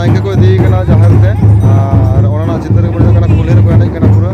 Nike को इदी कना जहार ते और ओना चित्र को कना कुलेर को एने कना पूरा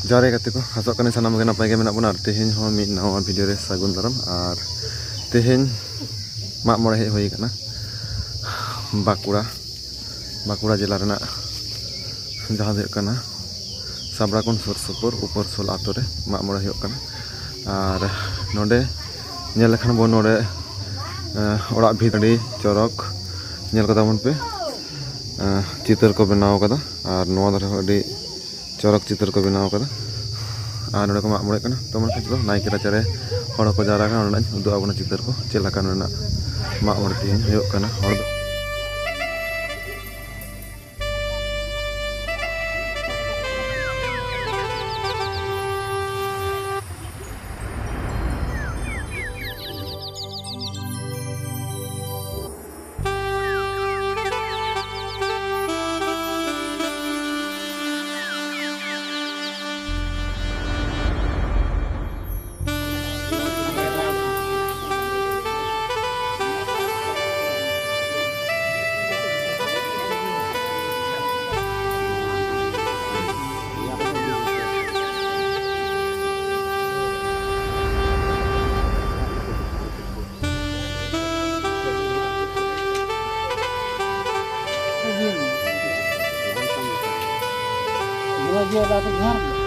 जारे गति को हसक कने सानाम गे नापाय गे मेना बना तेहेन हो मिद नवा वीडियो रे सागुन दाराम और तेहेन माग मोड़े हेज होई कना बाकुड़ा बाकुड़ा जिला रेना जहां दो कना साबराकुन सुर सुपुर ऊपर सोल आतो रे माग मोड़े होय कना और नोडे नेल लखन बो नोडे ओड़ा भितड़ी चौरक नेल कदा मन पे चित्र को बनाव कदा और नवा दरे अडी चौरक चित्र को बनाव कदा और नोडे को माग मोड़े कना तो मन चलो नायके राचारे हड़ को जारा कना ओना उदु आबना चित्र को चेला का नोना माग मोड़े तेहेन होय कना हड़ दो Dia datang